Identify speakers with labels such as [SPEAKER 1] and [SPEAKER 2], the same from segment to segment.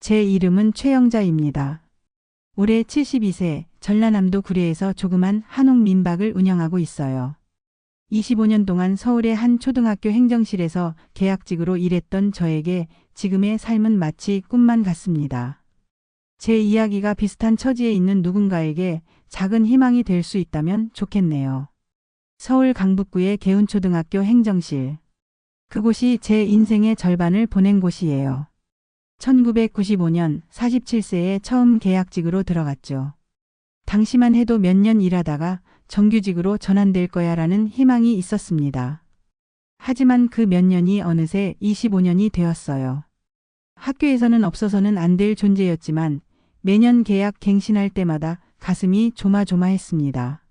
[SPEAKER 1] 제 이름은 최영자입니다. 올해 72세, 전라남도 구례에서 조그만 한옥 민박을 운영하고 있어요. 25년 동안 서울의 한 초등학교 행정실에서 계약직으로 일했던 저에게 지금의 삶은 마치 꿈만 같습니다. 제 이야기가 비슷한 처지에 있는 누군가에게 작은 희망이 될 수 있다면 좋겠네요. 서울 강북구의 개운초등학교 행정실. 그곳이 제 인생의 절반을 보낸 곳이에요. 1995년 47세에 처음 계약직으로 들어갔죠. 당시만 해도 몇 년 일하다가 정규직으로 전환될 거야 라는 희망이 있었습니다. 하지만 그 몇 년이 어느새 25년이 되었어요. 학교에서는 없어서는 안 될 존재였지만 매년 계약 갱신할 때마다 가슴이 조마조마했습니다.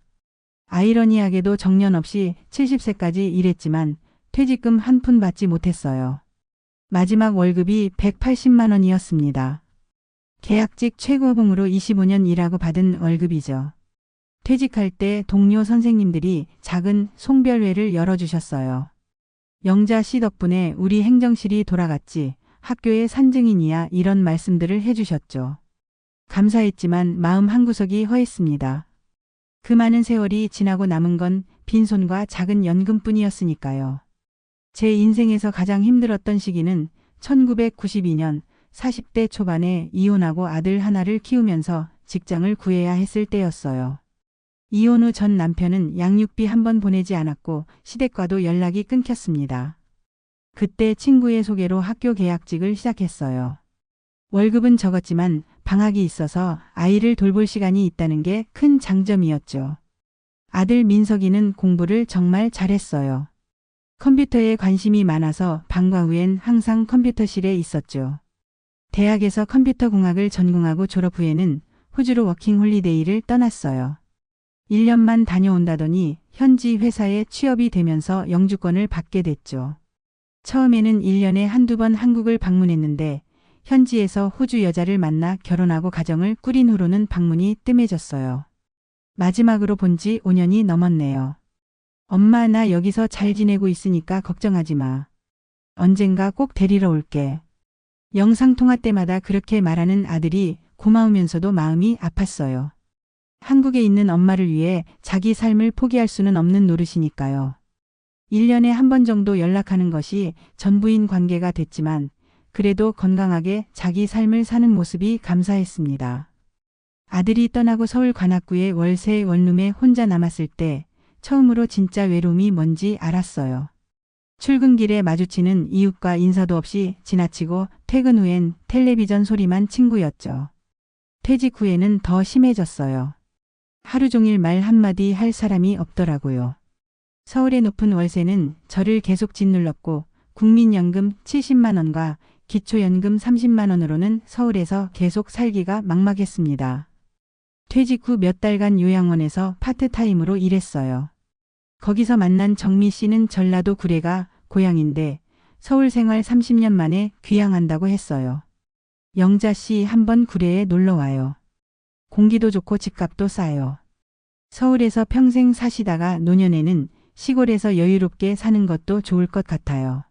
[SPEAKER 1] 아이러니하게도 정년 없이 70세까지 일했지만 퇴직금 한 푼 받지 못했어요. 마지막 월급이 180만 원이었습니다. 계약직 최고봉으로 25년 일하고 받은 월급이죠. 퇴직할 때 동료 선생님들이 작은 송별회를 열어주셨어요. 영자 씨 덕분에 우리 행정실이 돌아갔지, 학교의 산증인이야, 이런 말씀들을 해주셨죠. 감사했지만 마음 한구석이 허했습니다. 그 많은 세월이 지나고 남은 건 빈손과 작은 연금뿐이었으니까요. 제 인생에서 가장 힘들었던 시기는 1992년 40대 초반에 이혼하고 아들 하나를 키우면서 직장을 구해야 했을 때였어요. 이혼 후 전 남편은 양육비 한 번 보내지 않았고 시댁과도 연락이 끊겼습니다. 그때 친구의 소개로 학교 계약직을 시작했어요. 월급은 적었지만 방학이 있어서 아이를 돌볼 시간이 있다는 게 큰 장점이었죠. 아들 민석이는 공부를 정말 잘했어요. 컴퓨터에 관심이 많아서 방과 후엔 항상 컴퓨터실에 있었죠. 대학에서 컴퓨터공학을 전공하고 졸업 후에는 호주로 워킹홀리데이를 떠났어요. 1년만 다녀온다더니 현지 회사에 취업이 되면서 영주권을 받게 됐죠. 처음에는 1년에 한두 번 한국을 방문했는데 현지에서 호주 여자를 만나 결혼하고 가정을 꾸린 후로는 방문이 뜸해졌어요. 마지막으로 본 지 5년이 넘었네요. 엄마, 나 여기서 잘 지내고 있으니까 걱정하지 마. 언젠가 꼭 데리러 올게. 영상통화 때마다 그렇게 말하는 아들이 고마우면서도 마음이 아팠어요. 한국에 있는 엄마를 위해 자기 삶을 포기할 수는 없는 노릇이니까요. 1년에 한 번 정도 연락하는 것이 전부인 관계가 됐지만 그래도 건강하게 자기 삶을 사는 모습이 감사했습니다. 아들이 떠나고 서울 관악구의 월세 원룸에 혼자 남았을 때 처음으로 진짜 외로움이 뭔지 알았어요. 출근길에 마주치는 이웃과 인사도 없이 지나치고 퇴근 후엔 텔레비전 소리만 친구였죠. 퇴직 후에는 더 심해졌어요. 하루 종일 말 한마디 할 사람이 없더라고요. 서울의 높은 월세는 저를 계속 짓눌렀고 국민연금 70만 원과 기초연금 30만 원으로는 서울에서 계속 살기가 막막했습니다. 퇴직 후 몇 달간 요양원에서 파트타임으로 일했어요. 거기서 만난 정미 씨는 전라도 구례가 고향인데 서울 생활 30년 만에 귀향한다고 했어요. 영자 씨 한번 구례에 놀러 와요. 공기도 좋고 집값도 싸요. 서울에서 평생 사시다가 노년에는 시골에서 여유롭게 사는 것도 좋을 것 같아요.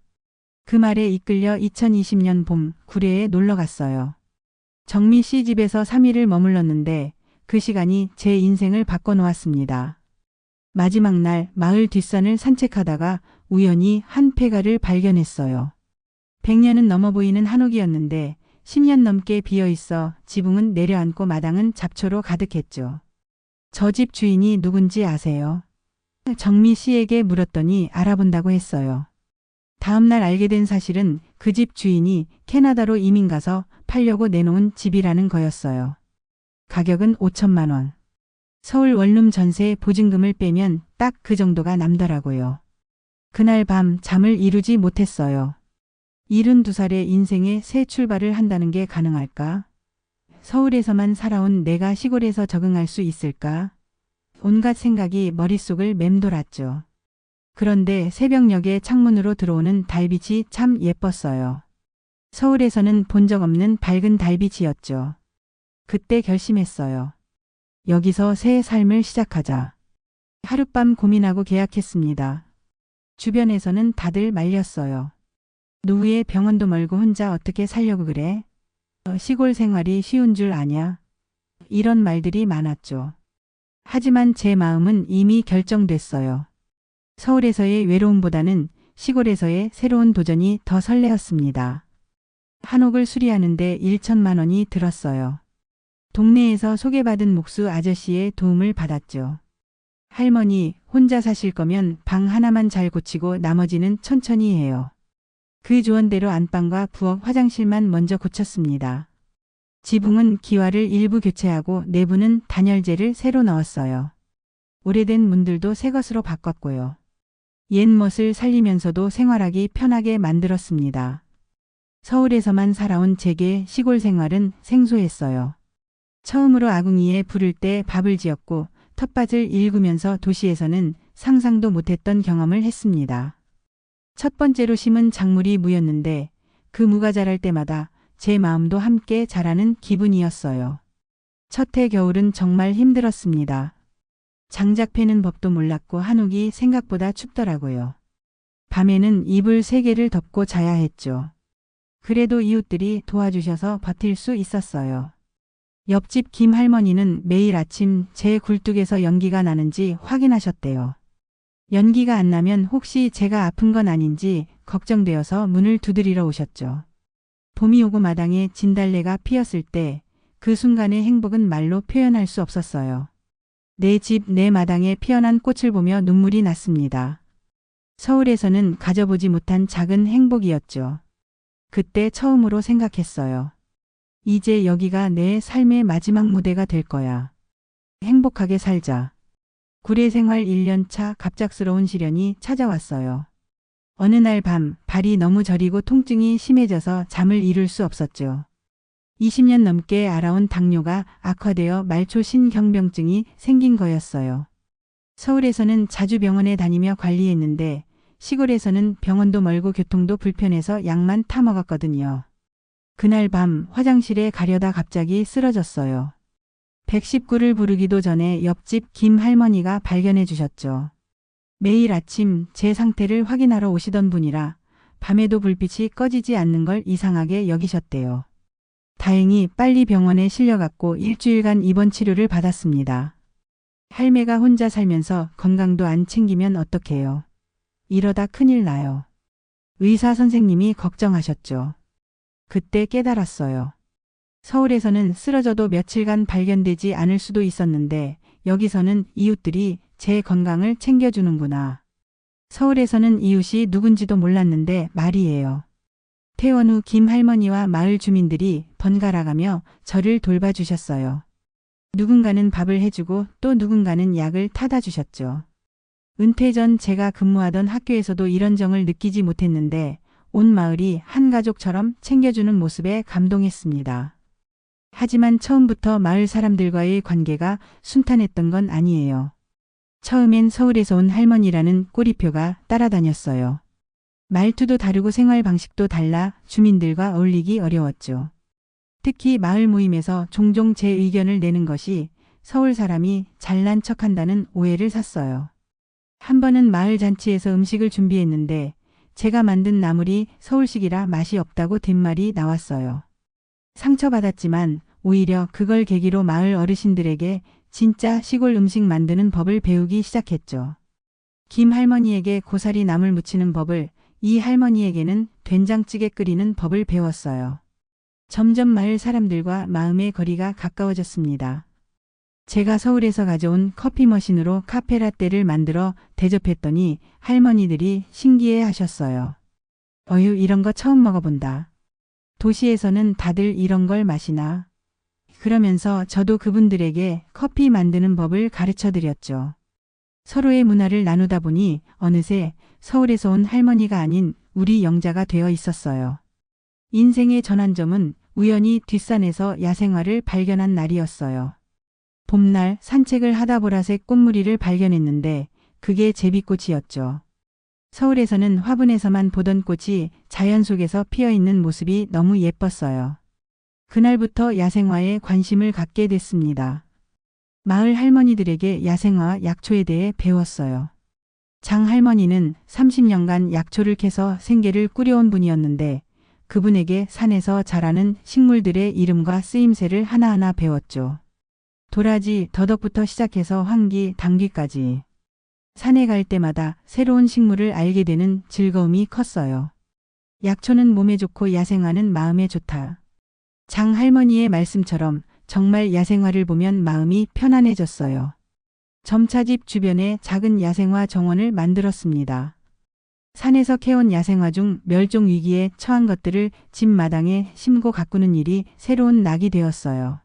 [SPEAKER 1] 그 말에 이끌려 2020년 봄 구례에 놀러 갔어요. 정미 씨 집에서 3일을 머물렀는데 그 시간이 제 인생을 바꿔놓았습니다. 마지막 날 마을 뒷산을 산책하다가 우연히 한 폐가를 발견했어요. 100년은 넘어 보이는 한옥이었는데 10년 넘게 비어있어 지붕은 내려앉고 마당은 잡초로 가득했죠. 저 집 주인이 누군지 아세요? 정미 씨에게 물었더니 알아본다고 했어요. 다음 날 알게 된 사실은 그 집 주인이 캐나다로 이민 가서 팔려고 내놓은 집이라는 거였어요. 가격은 5천만 원. 서울 원룸 전세 보증금을 빼면 딱 그 정도가 남더라고요. 그날 밤 잠을 이루지 못했어요. 72살의 인생에 새 출발을 한다는 게 가능할까? 서울에서만 살아온 내가 시골에서 적응할 수 있을까? 온갖 생각이 머릿속을 맴돌았죠. 그런데 새벽녘에 창문으로 들어오는 달빛이 참 예뻤어요. 서울에서는 본 적 없는 밝은 달빛이었죠. 그때 결심했어요. 여기서 새 삶을 시작하자. 하룻밤 고민하고 계약했습니다. 주변에서는 다들 말렸어요. 노후에 병원도 멀고 혼자 어떻게 살려고 그래? 시골 생활이 쉬운 줄 아냐? 이런 말들이 많았죠. 하지만 제 마음은 이미 결정됐어요. 서울에서의 외로움보다는 시골에서의 새로운 도전이 더 설레었습니다. 한옥을 수리하는데 1천만 원이 들었어요. 동네에서 소개받은 목수 아저씨의 도움을 받았죠. 할머니, 혼자 사실 거면 방 하나만 잘 고치고 나머지는 천천히 해요. 그 조언대로 안방과 부엌, 화장실만 먼저 고쳤습니다. 지붕은 기와를 일부 교체하고 내부는 단열재를 새로 넣었어요. 오래된 문들도 새 것으로 바꿨고요. 옛멋을 살리면서도 생활하기 편하게 만들었습니다. 서울에서만 살아온 제게 시골 생활은 생소했어요. 처음으로 아궁이에 불을 때 밥을 지었고 텃밭을 일구면서 도시에서는 상상도 못했던 경험을 했습니다. 첫 번째로 심은 작물이 무였는데 그 무가 자랄 때마다 제 마음도 함께 자라는 기분이었어요. 첫 해 겨울은 정말 힘들었습니다. 장작 패는 법도 몰랐고 한옥이 생각보다 춥더라고요. 밤에는 이불 3개를 덮고 자야 했죠. 그래도 이웃들이 도와주셔서 버틸 수 있었어요. 옆집 김 할머니는 매일 아침 제 굴뚝에서 연기가 나는지 확인하셨대요. 연기가 안 나면 혹시 제가 아픈 건 아닌지 걱정되어서 문을 두드리러 오셨죠. 봄이 오고 마당에 진달래가 피었을 때 그 순간의 행복은 말로 표현할 수 없었어요. 내 집, 내 마당에 피어난 꽃을 보며 눈물이 났습니다. 서울에서는 가져보지 못한 작은 행복이었죠. 그때 처음으로 생각했어요. 이제 여기가 내 삶의 마지막 무대가 될 거야. 행복하게 살자. 구례 생활 1년차 갑작스러운 시련이 찾아왔어요. 어느 날 밤 발이 너무 저리고 통증이 심해져서 잠을 이룰 수 없었죠. 20년 넘게 알아온 당뇨가 악화되어 말초 신경병증이 생긴 거였어요. 서울에서는 자주 병원에 다니며 관리했는데 시골에서는 병원도 멀고 교통도 불편해서 약만 타 먹었거든요. 그날 밤 화장실에 가려다 갑자기 쓰러졌어요. 119를 부르기도 전에 옆집 김 할머니가 발견해 주셨죠. 매일 아침 제 상태를 확인하러 오시던 분이라 밤에도 불빛이 꺼지지 않는 걸 이상하게 여기셨대요. 다행히 빨리 병원에 실려갔고 일주일간 입원 치료를 받았습니다. 할매가 혼자 살면서 건강도 안 챙기면 어떡해요. 이러다 큰일 나요. 의사 선생님이 걱정하셨죠. 그때 깨달았어요. 서울에서는 쓰러져도 며칠간 발견되지 않을 수도 있었는데 여기서는 이웃들이 제 건강을 챙겨주는구나. 서울에서는 이웃이 누군지도 몰랐는데 말이에요. 퇴원 후 김 할머니와 마을 주민들이 번갈아가며 저를 돌봐주셨어요. 누군가는 밥을 해주고 또 누군가는 약을 타다 주셨죠. 은퇴 전 제가 근무하던 학교에서도 이런 정을 느끼지 못했는데 온 마을이 한 가족처럼 챙겨주는 모습에 감동했습니다. 하지만 처음부터 마을 사람들과의 관계가 순탄했던 건 아니에요. 처음엔 서울에서 온 할머니라는 꼬리표가 따라다녔어요. 말투도 다르고 생활 방식도 달라 주민들과 어울리기 어려웠죠. 특히 마을 모임에서 종종 제 의견을 내는 것이 서울 사람이 잘난 척한다는 오해를 샀어요. 한 번은 마을 잔치에서 음식을 준비했는데 제가 만든 나물이 서울식이라 맛이 없다고 뒷말이 나왔어요. 상처받았지만 오히려 그걸 계기로 마을 어르신들에게 진짜 시골 음식 만드는 법을 배우기 시작했죠. 김 할머니에게 고사리 나물 무치는 법을, 이 할머니에게는 된장찌개 끓이는 법을 배웠어요. 점점 마을 사람들과 마음의 거리가 가까워졌습니다. 제가 서울에서 가져온 커피 머신으로 카페라떼를 만들어 대접했더니 할머니들이 신기해 하셨어요. 어휴, 이런 거 처음 먹어본다. 도시에서는 다들 이런 걸 마시나. 그러면서 저도 그분들에게 커피 만드는 법을 가르쳐 드렸죠. 서로의 문화를 나누다 보니 어느새 서울에서 온 할머니가 아닌 우리 영자가 되어 있었어요. 인생의 전환점은 우연히 뒷산에서 야생화를 발견한 날이었어요. 봄날 산책을 하다 보라색 꽃무리를 발견했는데 그게 제비꽃이었죠. 서울에서는 화분에서만 보던 꽃이 자연 속에서 피어있는 모습이 너무 예뻤어요. 그날부터 야생화에 관심을 갖게 됐습니다. 마을 할머니들에게 야생화 약초에 대해 배웠어요. 장 할머니는 30년간 약초를 캐서 생계를 꾸려온 분이었는데 그분에게 산에서 자라는 식물들의 이름과 쓰임새를 하나하나 배웠죠. 도라지, 더덕부터 시작해서 황기, 당귀까지. 산에 갈 때마다 새로운 식물을 알게 되는 즐거움이 컸어요. 약초는 몸에 좋고 야생화는 마음에 좋다. 장할머니의 말씀처럼 정말 야생화를 보면 마음이 편안해졌어요. 점차 집 주변에 작은 야생화 정원을 만들었습니다. 산에서 캐온 야생화 중 멸종 위기에 처한 것들을 집 마당에 심고 가꾸는 일이 새로운 낙이 되었어요.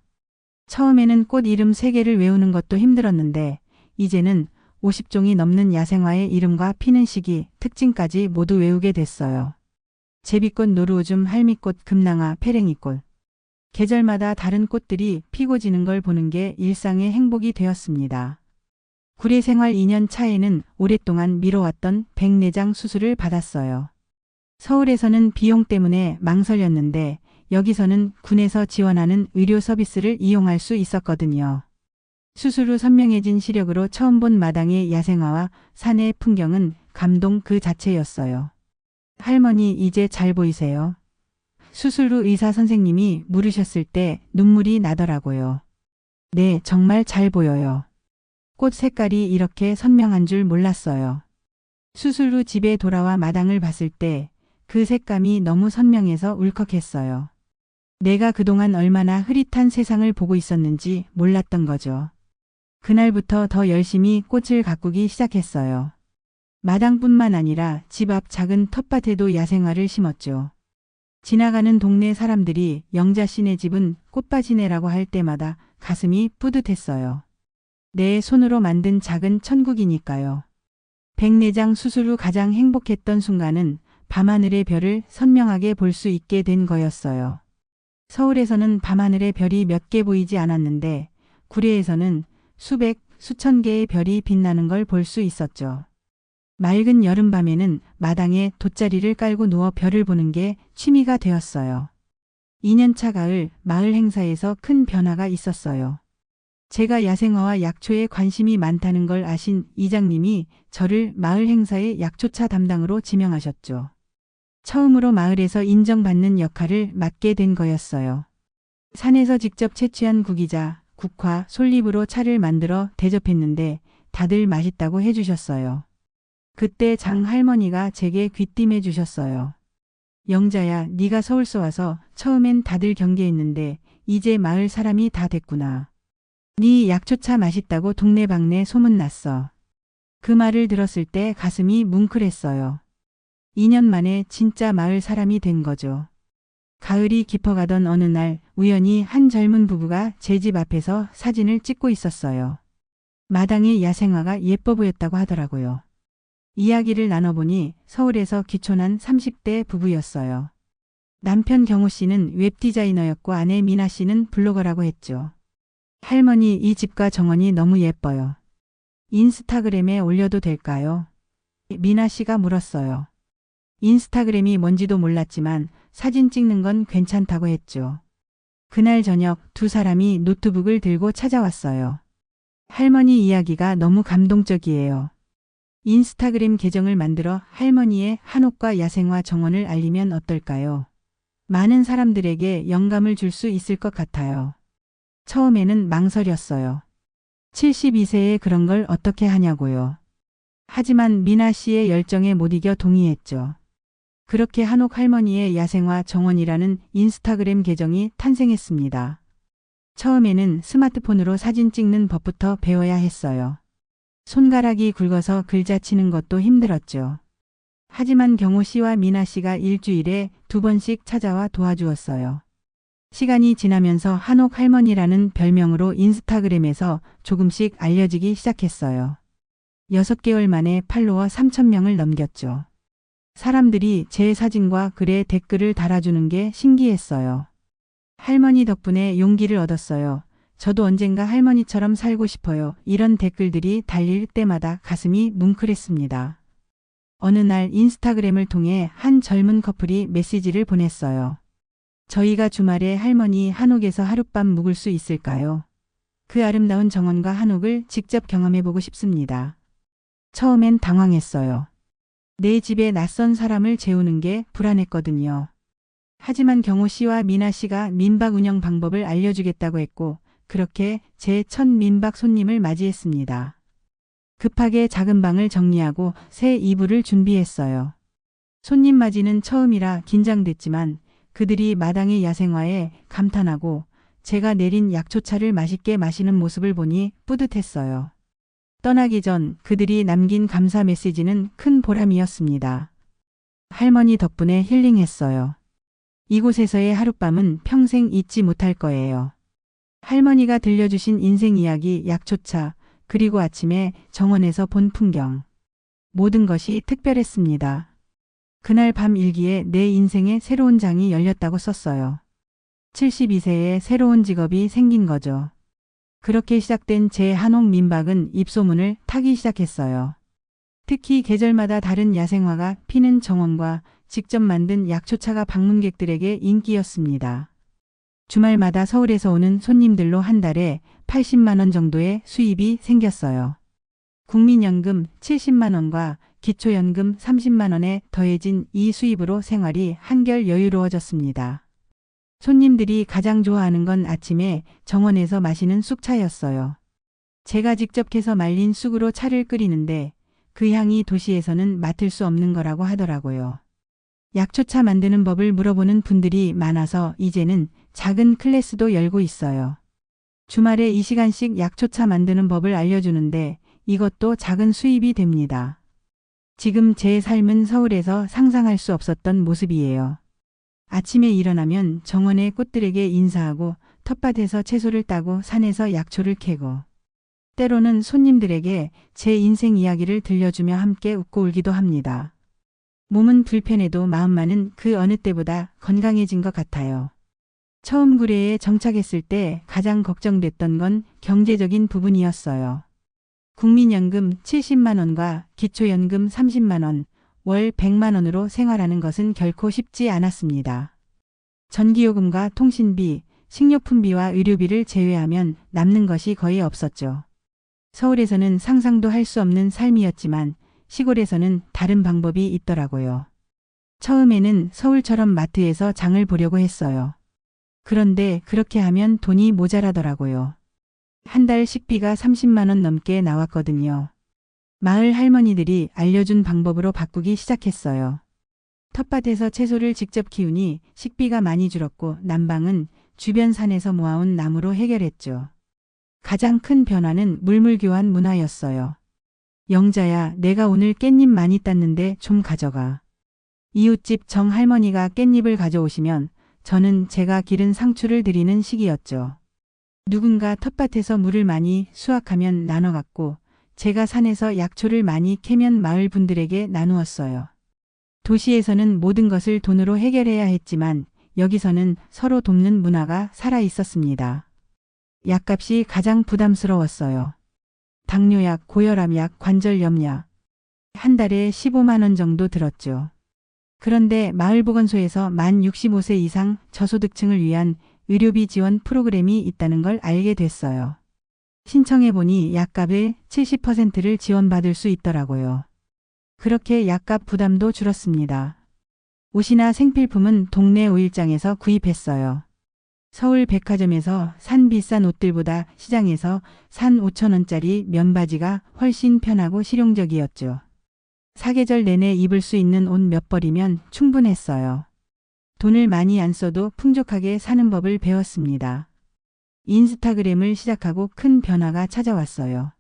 [SPEAKER 1] 처음에는 꽃 이름 3개를 외우는 것도 힘들었는데 이제는 50종이 넘는 야생화의 이름과 피는 시기, 특징까지 모두 외우게 됐어요. 제비꽃, 노루오줌, 할미꽃, 금낭화, 페랭이꽃. 계절마다 다른 꽃들이 피고 지는 걸 보는 게 일상의 행복이 되었습니다. 구례 생활 2년 차에는 오랫동안 미뤄왔던 백내장 수술을 받았어요. 서울에서는 비용 때문에 망설였는데 여기서는 군에서 지원하는 의료 서비스를 이용할 수 있었거든요. 수술 후 선명해진 시력으로 처음 본 마당의 야생화와 산의 풍경은 감동 그 자체였어요. 할머니, 이제 잘 보이세요? 수술 후 의사 선생님이 물으셨을 때 눈물이 나더라고요. 네, 정말 잘 보여요. 꽃 색깔이 이렇게 선명한 줄 몰랐어요. 수술 후 집에 돌아와 마당을 봤을 때 그 색감이 너무 선명해서 울컥했어요. 내가 그동안 얼마나 흐릿한 세상을 보고 있었는지 몰랐던 거죠. 그날부터 더 열심히 꽃을 가꾸기 시작했어요. 마당뿐만 아니라 집 앞 작은 텃밭에도 야생화를 심었죠. 지나가는 동네 사람들이 영자 씨네 집은 꽃밭이네라고 할 때마다 가슴이 뿌듯했어요. 내 손으로 만든 작은 천국이니까요. 백내장 수술 후 가장 행복했던 순간은 밤하늘의 별을 선명하게 볼 수 있게 된 거였어요. 서울에서는 밤하늘의 별이 몇 개 보이지 않았는데 구례에서는 수백, 수천 개의 별이 빛나는 걸 볼 수 있었죠. 맑은 여름밤에는 마당에 돗자리를 깔고 누워 별을 보는 게 취미가 되었어요. 2년차 가을 마을 행사에서 큰 변화가 있었어요. 제가 야생화와 약초에 관심이 많다는 걸 아신 이장님이 저를 마을 행사의 약초차 담당으로 지명하셨죠. 처음으로 마을에서 인정받는 역할을 맡게 된 거였어요. 산에서 직접 채취한 구기자, 국화, 솔잎으로 차를 만들어 대접했는데 다들 맛있다고 해주셨어요. 그때 장할머니가 제게 귀띔해 주셨어요. 영자야, 네가 서울서 와서 처음엔 다들 경계했는데 이제 마을 사람이 다 됐구나. 네 약초차 맛있다고 동네방네 소문났어. 그 말을 들었을 때 가슴이 뭉클했어요. 2년 만에 진짜 마을 사람이 된 거죠. 가을이 깊어가던 어느 날 우연히 한 젊은 부부가 제 집 앞에서 사진을 찍고 있었어요. 마당의 야생화가 예뻐 보였다고 하더라고요. 이야기를 나눠보니 서울에서 귀촌한 30대 부부였어요. 남편 경호 씨는 웹디자이너였고 아내 미나 씨는 블로거라고 했죠. 할머니, 이 집과 정원이 너무 예뻐요. 인스타그램에 올려도 될까요? 미나 씨가 물었어요. 인스타그램이 뭔지도 몰랐지만 사진 찍는 건 괜찮다고 했죠. 그날 저녁 두 사람이 노트북을 들고 찾아왔어요. 할머니 이야기가 너무 감동적이에요. 인스타그램 계정을 만들어 할머니의 한옥과 야생화 정원을 알리면 어떨까요? 많은 사람들에게 영감을 줄 수 있을 것 같아요. 처음에는 망설였어요. 72세에 그런 걸 어떻게 하냐고요. 하지만 미나 씨의 열정에 못 이겨 동의했죠. 그렇게 한옥 할머니의 야생화 정원이라는 인스타그램 계정이 탄생했습니다. 처음에는 스마트폰으로 사진 찍는 법부터 배워야 했어요. 손가락이 굵어서 글자 치는 것도 힘들었죠. 하지만 경호 씨와 미나 씨가 일주일에 2번씩 찾아와 도와주었어요. 시간이 지나면서 한옥 할머니라는 별명으로 인스타그램에서 조금씩 알려지기 시작했어요. 6개월 만에 팔로워 3,000명을 넘겼죠. 사람들이 제 사진과 글에 댓글을 달아주는 게 신기했어요. 할머니 덕분에 용기를 얻었어요. 저도 언젠가 할머니처럼 살고 싶어요. 이런 댓글들이 달릴 때마다 가슴이 뭉클했습니다. 어느 날 인스타그램을 통해 한 젊은 커플이 메시지를 보냈어요. 저희가 주말에 할머니 한옥에서 하룻밤 묵을 수 있을까요? 그 아름다운 정원과 한옥을 직접 경험해보고 싶습니다. 처음엔 당황했어요. 내 집에 낯선 사람을 재우는 게 불안했거든요. 하지만 경호 씨와 미나 씨가 민박 운영 방법을 알려주겠다고 했고 그렇게 제 첫 민박 손님을 맞이했습니다. 급하게 작은 방을 정리하고 새 이불을 준비했어요. 손님 맞이는 처음이라 긴장됐지만 그들이 마당의 야생화에 감탄하고 제가 내린 약초차를 맛있게 마시는 모습을 보니 뿌듯했어요. 떠나기 전 그들이 남긴 감사 메시지는 큰 보람이었습니다. 할머니 덕분에 힐링했어요. 이곳에서의 하룻밤은 평생 잊지 못할 거예요. 할머니가 들려주신 인생 이야기, 약초차, 그리고 아침에 정원에서 본 풍경. 모든 것이 특별했습니다. 그날 밤 일기에 내 인생의 새로운 장이 열렸다고 썼어요. 72세에 새로운 직업이 생긴 거죠. 그렇게 시작된 제 한옥 민박은 입소문을 타기 시작했어요. 특히 계절마다 다른 야생화가 피는 정원과 직접 만든 약초차가 방문객들에게 인기였습니다. 주말마다 서울에서 오는 손님들로 한 달에 80만 원 정도의 수입이 생겼어요. 국민연금 70만 원과 기초연금 30만 원에 더해진 이 수입으로 생활이 한결 여유로워졌습니다. 손님들이 가장 좋아하는 건 아침에 정원에서 마시는 쑥차였어요. 제가 직접 캐서 말린 쑥으로 차를 끓이는데 그 향이 도시에서는 맡을 수 없는 거라고 하더라고요. 약초차 만드는 법을 물어보는 분들이 많아서 이제는 작은 클래스도 열고 있어요. 주말에 2시간씩 약초차 만드는 법을 알려주는데 이것도 작은 수입이 됩니다. 지금 제 삶은 서울에서 상상할 수 없었던 모습이에요. 아침에 일어나면 정원의 꽃들에게 인사하고 텃밭에서 채소를 따고 산에서 약초를 캐고 때로는 손님들에게 제 인생 이야기를 들려주며 함께 웃고 울기도 합니다. 몸은 불편해도 마음만은 그 어느 때보다 건강해진 것 같아요. 처음 구례에 정착했을 때 가장 걱정됐던 건 경제적인 부분이었어요. 국민연금 70만 원과 기초연금 30만 원, 월 100만 원으로 생활하는 것은 결코 쉽지 않았습니다. 전기요금과 통신비, 식료품비와 의료비를 제외하면 남는 것이 거의 없었죠. 서울에서는 상상도 할 수 없는 삶이었지만 시골에서는 다른 방법이 있더라고요. 처음에는 서울처럼 마트에서 장을 보려고 했어요. 그런데 그렇게 하면 돈이 모자라더라고요. 한 달 식비가 30만 원 넘게 나왔거든요. 마을 할머니들이 알려준 방법으로 바꾸기 시작했어요. 텃밭에서 채소를 직접 키우니 식비가 많이 줄었고 난방은 주변 산에서 모아온 나무로 해결했죠. 가장 큰 변화는 물물교환 문화였어요. 영자야, 내가 오늘 깻잎 많이 땄는데 좀 가져가. 이웃집 정 할머니가 깻잎을 가져오시면 저는 제가 기른 상추를 드리는 시기였죠. 누군가 텃밭에서 물을 많이 수확하면 나눠 갖고 제가 산에서 약초를 많이 캐면 마을 분들에게 나누었어요. 도시에서는 모든 것을 돈으로 해결해야 했지만 여기서는 서로 돕는 문화가 살아 있었습니다. 약값이 가장 부담스러웠어요. 당뇨약, 고혈압약, 관절염약. 한 달에 15만 원 정도 들었죠. 그런데 마을보건소에서 만 65세 이상 저소득층을 위한 의료비 지원 프로그램이 있다는 걸 알게 됐어요. 신청해보니 약값의 70%를 지원받을 수 있더라고요. 그렇게 약값 부담도 줄었습니다. 옷이나 생필품은 동네 오일장에서 구입했어요. 서울 백화점에서 산 비싼 옷들보다 시장에서 산 5천 원짜리 면바지가 훨씬 편하고 실용적이었죠. 사계절 내내 입을 수 있는 옷 몇 벌이면 충분했어요. 돈을 많이 안 써도 풍족하게 사는 법을 배웠습니다. 인스타그램을 시작하고 큰 변화가 찾아왔어요.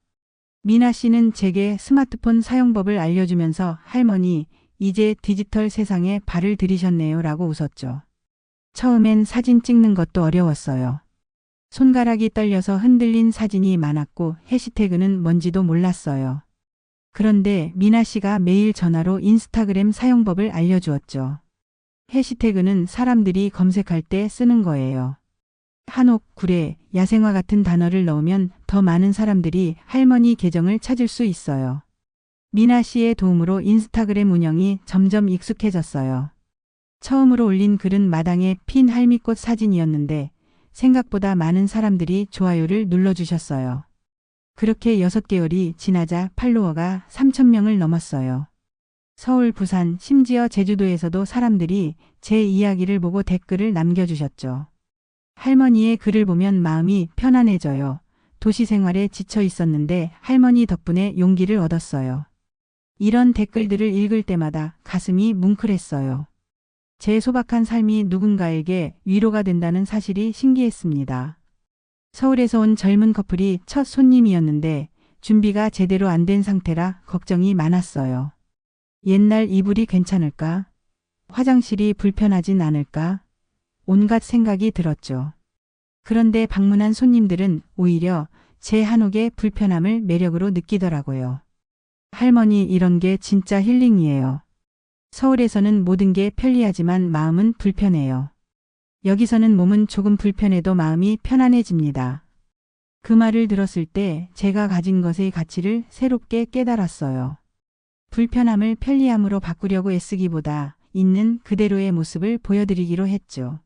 [SPEAKER 1] 미나 씨는 제게 스마트폰 사용법을 알려주면서 할머니, 이제 디지털 세상에 발을 들이셨네요 라고 웃었죠. 처음엔 사진 찍는 것도 어려웠어요. 손가락이 떨려서 흔들린 사진이 많았고 해시태그는 뭔지도 몰랐어요. 그런데 미나 씨가 매일 전화로 인스타그램 사용법을 알려주었죠. 해시태그는 사람들이 검색할 때 쓰는 거예요. 한옥, 구례, 야생화 같은 단어를 넣으면 더 많은 사람들이 할머니 계정을 찾을 수 있어요. 미나 씨의 도움으로 인스타그램 운영이 점점 익숙해졌어요. 처음으로 올린 글은 마당에 핀 할미꽃 사진이었는데 생각보다 많은 사람들이 좋아요를 눌러주셨어요. 그렇게 6개월이 지나자 팔로워가 3,000명을 넘었어요. 서울, 부산, 심지어 제주도에서도 사람들이 제 이야기를 보고 댓글을 남겨주셨죠. 할머니의 글을 보면 마음이 편안해져요. 도시 생활에 지쳐 있었는데 할머니 덕분에 용기를 얻었어요. 이런 댓글들을 읽을 때마다 가슴이 뭉클했어요. 제 소박한 삶이 누군가에게 위로가 된다는 사실이 신기했습니다. 서울에서 온 젊은 커플이 첫 손님이었는데 준비가 제대로 안 된 상태라 걱정이 많았어요. 옛날 이불이 괜찮을까? 화장실이 불편하진 않을까? 온갖 생각이 들었죠. 그런데 방문한 손님들은 오히려 제 한옥의 불편함을 매력으로 느끼더라고요. 할머니, 이런 게 진짜 힐링이에요. 서울에서는 모든 게 편리하지만 마음은 불편해요. 여기서는 몸은 조금 불편해도 마음이 편안해집니다. 그 말을 들었을 때 제가 가진 것의 가치를 새롭게 깨달았어요. 불편함을 편리함으로 바꾸려고 애쓰기보다 있는 그대로의 모습을 보여드리기로 했죠.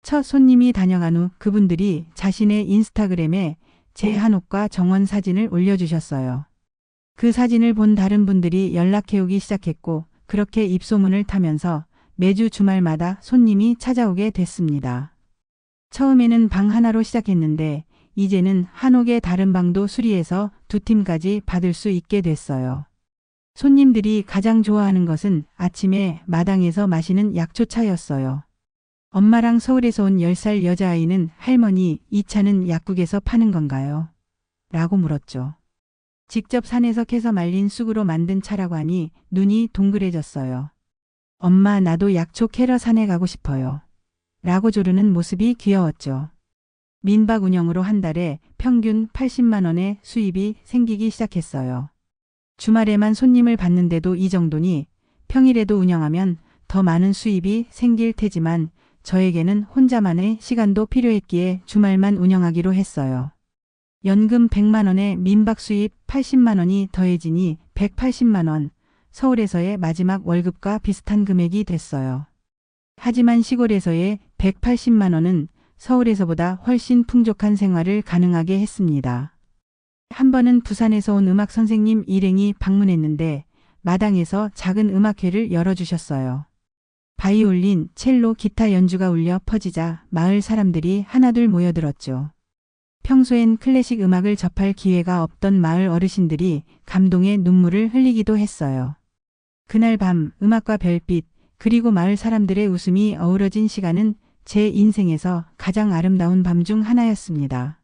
[SPEAKER 1] 첫 손님이 다녀간 후 그분들이 자신의 인스타그램에 제 한옥과 정원 사진을 올려주셨어요. 그 사진을 본 다른 분들이 연락해오기 시작했고 그렇게 입소문을 타면서 매주 주말마다 손님이 찾아오게 됐습니다. 처음에는 방 하나로 시작했는데 이제는 한옥의 다른 방도 수리해서 2팀까지 받을 수 있게 됐어요. 손님들이 가장 좋아하는 것은 아침에 마당에서 마시는 약초차였어요. 엄마랑 서울에서 온 10살 여자아이는 할머니, 이 차는 약국에서 파는 건가요? 라고 물었죠. 직접 산에서 캐서 말린 쑥으로 만든 차라고 하니 눈이 동그래졌어요. 엄마, 나도 약초 캐러 산에 가고 싶어요. 라고 조르는 모습이 귀여웠죠. 민박 운영으로 한 달에 평균 80만 원의 수입이 생기기 시작했어요. 주말에만 손님을 받는데도 이 정도니 평일에도 운영하면 더 많은 수입이 생길 테지만 저에게는 혼자만의 시간도 필요했기에 주말만 운영하기로 했어요. 연금 100만 원에 민박 수입 80만 원이 더해지니 180만 원, 서울에서의 마지막 월급과 비슷한 금액이 됐어요. 하지만 시골에서의 180만 원은 서울에서보다 훨씬 풍족한 생활을 가능하게 했습니다. 한 번은 부산에서 온 음악 선생님 일행이 방문했는데 마당에서 작은 음악회를 열어주셨어요. 바이올린, 첼로, 기타 연주가 울려 퍼지자 마을 사람들이 하나둘 모여들었죠. 평소엔 클래식 음악을 접할 기회가 없던 마을 어르신들이 감동의 눈물을 흘리기도 했어요. 그날 밤 음악과 별빛 그리고 마을 사람들의 웃음이 어우러진 시간은 제 인생에서 가장 아름다운 밤 중 하나였습니다.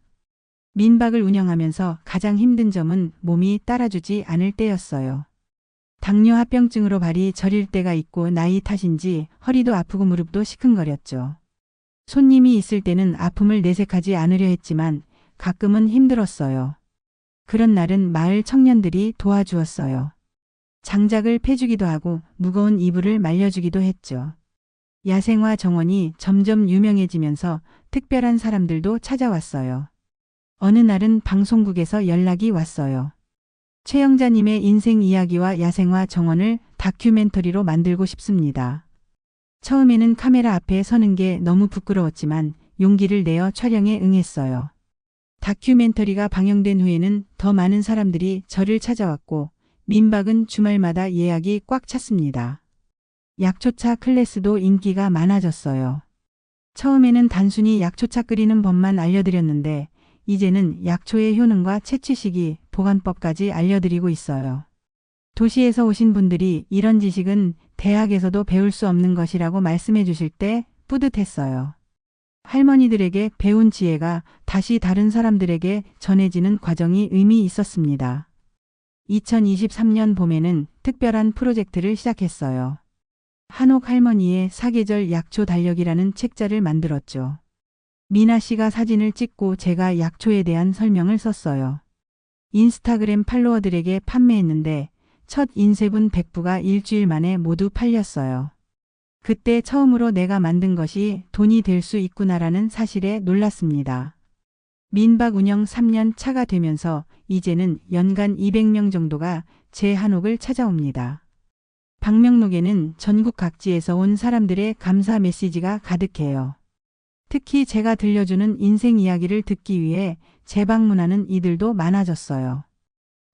[SPEAKER 1] 민박을 운영하면서 가장 힘든 점은 몸이 따라주지 않을 때였어요. 당뇨 합병증으로 발이 저릴 때가 있고 나이 탓인지 허리도 아프고 무릎도 시큰거렸죠. 손님이 있을 때는 아픔을 내색하지 않으려 했지만 가끔은 힘들었어요. 그런 날은 마을 청년들이 도와주었어요. 장작을 패주기도 하고 무거운 이불을 말려주기도 했죠. 야생화 정원이 점점 유명해지면서 특별한 사람들도 찾아왔어요. 어느 날은 방송국에서 연락이 왔어요. 최영자님의 인생 이야기와 야생화 정원을 다큐멘터리로 만들고 싶습니다. 처음에는 카메라 앞에 서는 게 너무 부끄러웠지만 용기를 내어 촬영에 응했어요. 다큐멘터리가 방영된 후에는 더 많은 사람들이 저를 찾아왔고 민박은 주말마다 예약이 꽉 찼습니다. 약초차 클래스도 인기가 많아졌어요. 처음에는 단순히 약초차 끓이는 법만 알려드렸는데 이제는 약초의 효능과 채취 시기, 보관법까지 알려드리고 있어요. 도시에서 오신 분들이 이런 지식은 대학에서도 배울 수 없는 것이라고 말씀해 주실 때 뿌듯했어요. 할머니들에게 배운 지혜가 다시 다른 사람들에게 전해지는 과정이 의미 있었습니다. 2023년 봄에는 특별한 프로젝트를 시작했어요. 한옥 할머니의 사계절 약초 달력이라는 책자를 만들었죠. 미나 씨가 사진을 찍고 제가 약초에 대한 설명을 썼어요. 인스타그램 팔로워들에게 판매했는데 첫 인쇄분 100부가 일주일 만에 모두 팔렸어요. 그때 처음으로 내가 만든 것이 돈이 될 수 있구나라는 사실에 놀랐습니다. 민박 운영 3년 차가 되면서 이제는 연간 200명 정도가 제 한옥을 찾아옵니다. 방명록에는 전국 각지에서 온 사람들의 감사 메시지가 가득해요. 특히 제가 들려주는 인생 이야기를 듣기 위해 재방문하는 이들도 많아졌어요.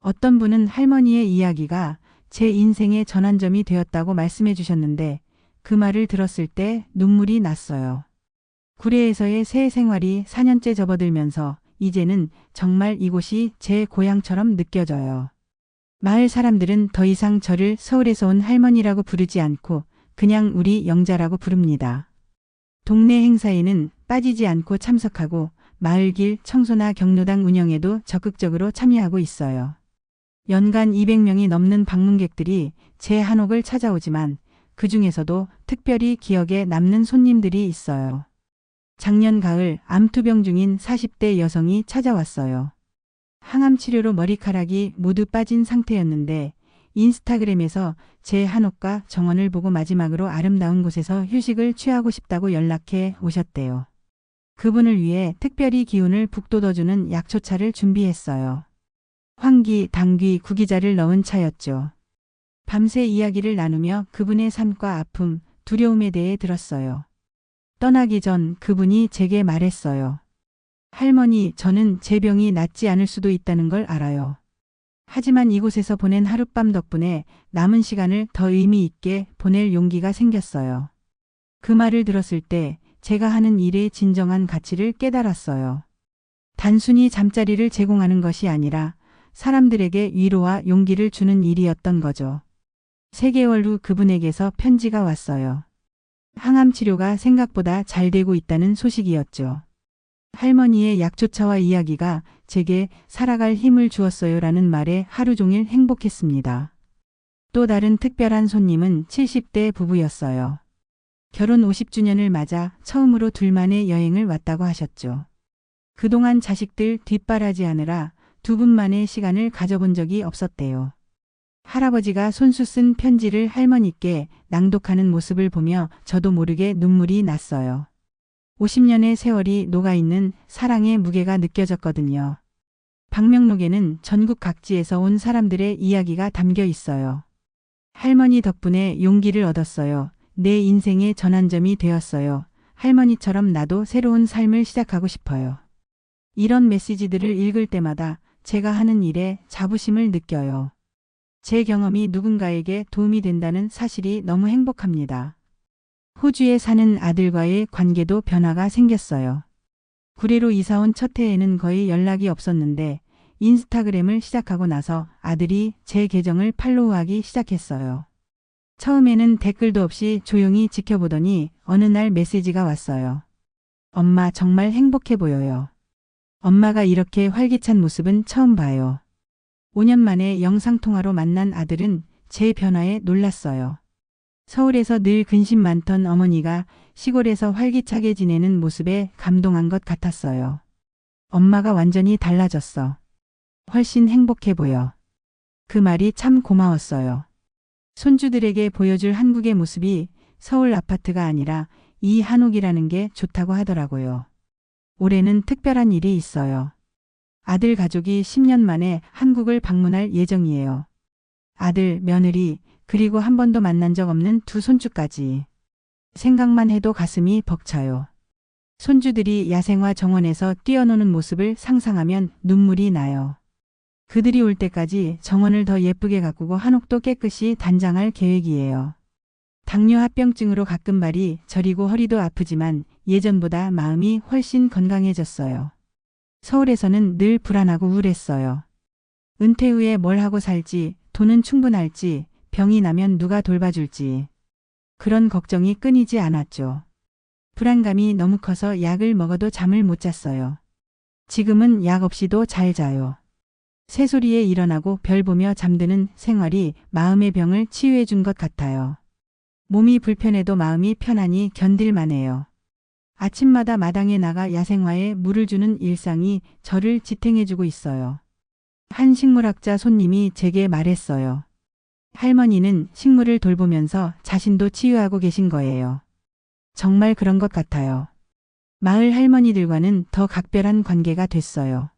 [SPEAKER 1] 어떤 분은 할머니의 이야기가 제 인생의 전환점이 되었다고 말씀해 주셨는데 그 말을 들었을 때 눈물이 났어요. 구례에서의 새 생활이 4년째 접어들면서 이제는 정말 이곳이 제 고향처럼 느껴져요. 마을 사람들은 더 이상 저를 서울에서 온 할머니라고 부르지 않고 그냥 우리 영자라고 부릅니다. 동네 행사에는 빠지지 않고 참석하고 마을길 청소나 경로당 운영에도 적극적으로 참여하고 있어요. 연간 200명이 넘는 방문객들이 제 한옥을 찾아오지만 그 중에서도 특별히 기억에 남는 손님들이 있어요. 작년 가을 암투병 중인 40대 여성이 찾아왔어요. 항암 치료로 머리카락이 모두 빠진 상태였는데 인스타그램에서 제 한옥과 정원을 보고 마지막으로 아름다운 곳에서 휴식을 취하고 싶다고 연락해 오셨대요. 그분을 위해 특별히 기운을 북돋워주는 약초차를 준비했어요. 황기, 당귀, 구기자를 넣은 차였죠. 밤새 이야기를 나누며 그분의 삶과 아픔, 두려움에 대해 들었어요. 떠나기 전 그분이 제게 말했어요. 할머니, 저는 제 병이 낫지 않을 수도 있다는 걸 알아요. 하지만 이곳에서 보낸 하룻밤 덕분에 남은 시간을 더 의미 있게 보낼 용기가 생겼어요. 그 말을 들었을 때 제가 하는 일의 진정한 가치를 깨달았어요. 단순히 잠자리를 제공하는 것이 아니라 사람들에게 위로와 용기를 주는 일이었던 거죠. 3개월 후 그분에게서 편지가 왔어요. 항암 치료가 생각보다 잘 되고 있다는 소식이었죠. 할머니의 약초차와 이야기가 제게 살아갈 힘을 주었어요라는 말에 하루 종일 행복했습니다. 또 다른 특별한 손님은 70대 부부였어요. 결혼 50주년을 맞아 처음으로 둘만의 여행을 왔다고 하셨죠. 그동안 자식들 뒷바라지하느라 두 분만의 시간을 가져본 적이 없었대요. 할아버지가 손수 쓴 편지를 할머니께 낭독하는 모습을 보며 저도 모르게 눈물이 났어요. 50년의 세월이 녹아있는 사랑의 무게가 느껴졌거든요. 방명록에는 전국 각지에서 온 사람들의 이야기가 담겨 있어요. 할머니 덕분에 용기를 얻었어요. 내 인생의 전환점이 되었어요. 할머니처럼 나도 새로운 삶을 시작하고 싶어요. 이런 메시지들을 읽을 때마다 제가 하는 일에 자부심을 느껴요. 제 경험이 누군가에게 도움이 된다는 사실이 너무 행복합니다. 호주에 사는 아들과의 관계도 변화가 생겼어요. 구례로 이사온 첫 해에는 거의 연락이 없었는데 인스타그램을 시작하고 나서 아들이 제 계정을 팔로우하기 시작했어요. 처음에는 댓글도 없이 조용히 지켜보더니 어느 날 메시지가 왔어요. 엄마 정말 행복해 보여요. 엄마가 이렇게 활기찬 모습은 처음 봐요. 5년 만에 영상통화로 만난 아들은 제 변화에 놀랐어요. 서울에서 늘 근심 많던 어머니가 시골에서 활기차게 지내는 모습에 감동한 것 같았어요. 엄마가 완전히 달라졌어. 훨씬 행복해 보여. 그 말이 참 고마웠어요. 손주들에게 보여줄 한국의 모습이 서울 아파트가 아니라 이 한옥이라는 게 좋다고 하더라고요. 올해는 특별한 일이 있어요. 아들 가족이 10년 만에 한국을 방문할 예정이에요. 아들, 며느리, 그리고 한 번도 만난 적 없는 두 손주까지. 생각만 해도 가슴이 벅차요. 손주들이 야생화 정원에서 뛰어노는 모습을 상상하면 눈물이 나요. 그들이 올 때까지 정원을 더 예쁘게 가꾸고 한옥도 깨끗이 단장할 계획이에요. 당뇨 합병증으로 가끔 발이 저리고 허리도 아프지만 예전보다 마음이 훨씬 건강해졌어요. 서울에서는 늘 불안하고 우울했어요. 은퇴 후에 뭘 하고 살지, 돈은 충분할지, 병이 나면 누가 돌봐줄지. 그런 걱정이 끊이지 않았죠. 불안감이 너무 커서 약을 먹어도 잠을 못 잤어요. 지금은 약 없이도 잘 자요. 새소리에 일어나고 별 보며 잠드는 생활이 마음의 병을 치유해 준 것 같아요. 몸이 불편해도 마음이 편안히 견딜만해요. 아침마다 마당에 나가 야생화에 물을 주는 일상이 저를 지탱해주고 있어요. 한 식물학자 손님이 제게 말했어요. 할머니는 식물을 돌보면서 자신도 치유하고 계신 거예요. 정말 그런 것 같아요. 마을 할머니들과는 더 각별한 관계가 됐어요.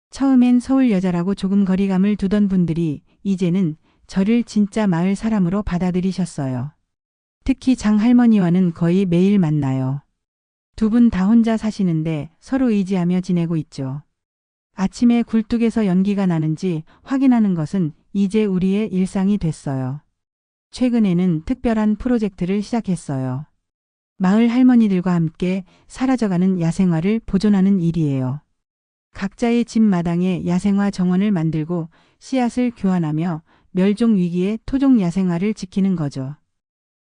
[SPEAKER 1] 처음엔 서울 여자라고 조금 거리감을 두던 분들이 이제는 저를 진짜 마을 사람으로 받아들이셨어요. 특히 장할머니와는 거의 매일 만나요. 두 분 다 혼자 사시는데 서로 의지하며 지내고 있죠. 아침에 굴뚝에서 연기가 나는지 확인하는 것은 이제 우리의 일상이 됐어요. 최근에는 특별한 프로젝트를 시작했어요. 마을 할머니들과 함께 사라져가는 야생화를 보존하는 일이에요. 각자의 집 마당에 야생화 정원을 만들고 씨앗을 교환하며 멸종 위기의 토종 야생화를 지키는 거죠.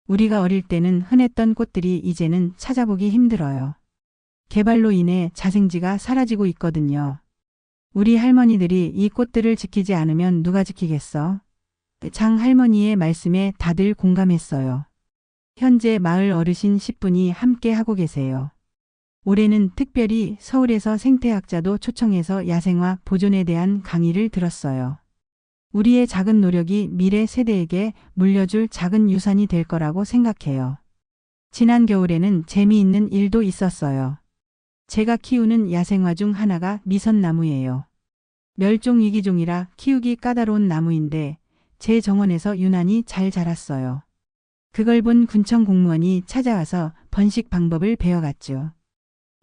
[SPEAKER 1] 우리가 어릴 때는 흔했던 꽃들이 이제는 찾아보기 힘들어요. 개발로 인해 자생지가 사라지고 있거든요. 우리 할머니들이 이 꽃들을 지키지 않으면 누가 지키겠어? 장 할머니의 말씀에 다들 공감했어요. 현재 마을 어르신 10분이 함께 하고 계세요. 올해는 특별히 서울에서 생태학자도 초청해서 야생화 보존에 대한 강의를 들었어요. 우리의 작은 노력이 미래 세대에게 물려줄 작은 유산이 될 거라고 생각해요. 지난 겨울에는 재미있는 일도 있었어요. 제가 키우는 야생화 중 하나가 미선나무예요. 멸종위기종이라 키우기 까다로운 나무인데 제 정원에서 유난히 잘 자랐어요. 그걸 본 군청 공무원이 찾아와서 번식 방법을 배워갔죠.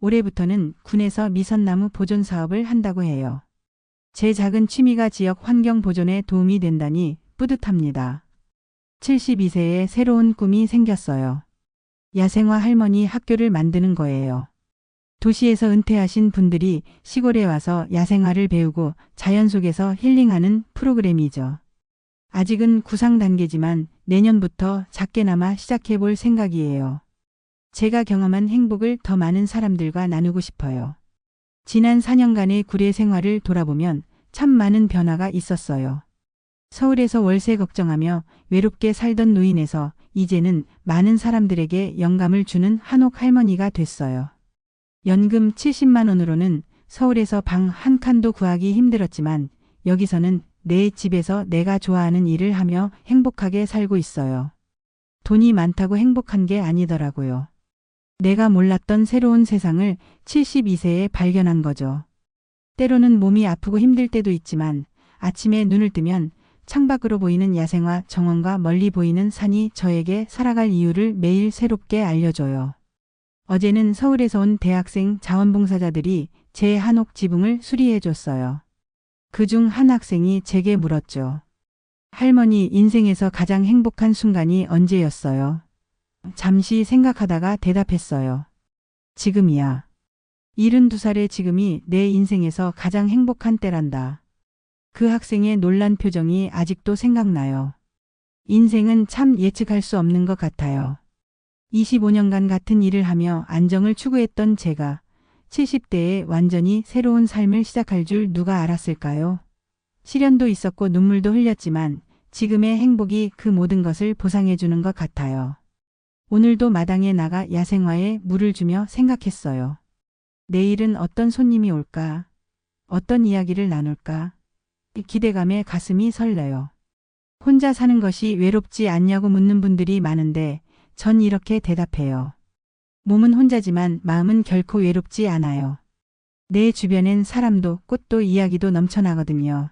[SPEAKER 1] 올해부터는 군에서 미선나무 보존 사업을 한다고 해요. 제 작은 취미가 지역 환경 보존에 도움이 된다니 뿌듯합니다. 72세에 새로운 꿈이 생겼어요. 야생화 할머니 학교를 만드는 거예요. 도시에서 은퇴하신 분들이 시골에 와서 야생화를 배우고 자연 속에서 힐링하는 프로그램이죠. 아직은 구상 단계지만 내년부터 작게나마 시작해 볼 생각이에요. 제가 경험한 행복을 더 많은 사람들과 나누고 싶어요. 지난 4년간의 구례 생활을 돌아보면 참 많은 변화가 있었어요. 서울에서 월세 걱정하며 외롭게 살던 노인에서 이제는 많은 사람들에게 영감을 주는 한옥 할머니가 됐어요. 연금 70만 원으로는 서울에서 방 한 칸도 구하기 힘들었지만 여기서는 내 집에서 내가 좋아하는 일을 하며 행복하게 살고 있어요. 돈이 많다고 행복한 게 아니더라고요. 내가 몰랐던 새로운 세상을 72세에 발견한 거죠. 때로는 몸이 아프고 힘들 때도 있지만 아침에 눈을 뜨면 창밖으로 보이는 야생화 정원과 멀리 보이는 산이 저에게 살아갈 이유를 매일 새롭게 알려줘요. 어제는 서울에서 온 대학생 자원봉사자들이 제 한옥 지붕을 수리해 줬어요. 그중 한 학생이 제게 물었죠. 할머니 인생에서 가장 행복한 순간이 언제였어요? 잠시 생각하다가 대답했어요. 지금이야. 72살의 지금이 내 인생에서 가장 행복한 때란다. 그 학생의 놀란 표정이 아직도 생각나요. 인생은 참 예측할 수 없는 것 같아요. 25년간 같은 일을 하며 안정을 추구했던 제가 70대에 완전히 새로운 삶을 시작할 줄 누가 알았을까요? 시련도 있었고 눈물도 흘렸지만 지금의 행복이 그 모든 것을 보상해 주는 것 같아요. 오늘도 마당에 나가 야생화에 물을 주며 생각했어요. 내일은 어떤 손님이 올까? 어떤 이야기를 나눌까? 기대감에 가슴이 설레요. 혼자 사는 것이 외롭지 않냐고 묻는 분들이 많은데 전 이렇게 대답해요. 몸은 혼자지만 마음은 결코 외롭지 않아요. 내 주변엔 사람도 꽃도 이야기도 넘쳐나거든요.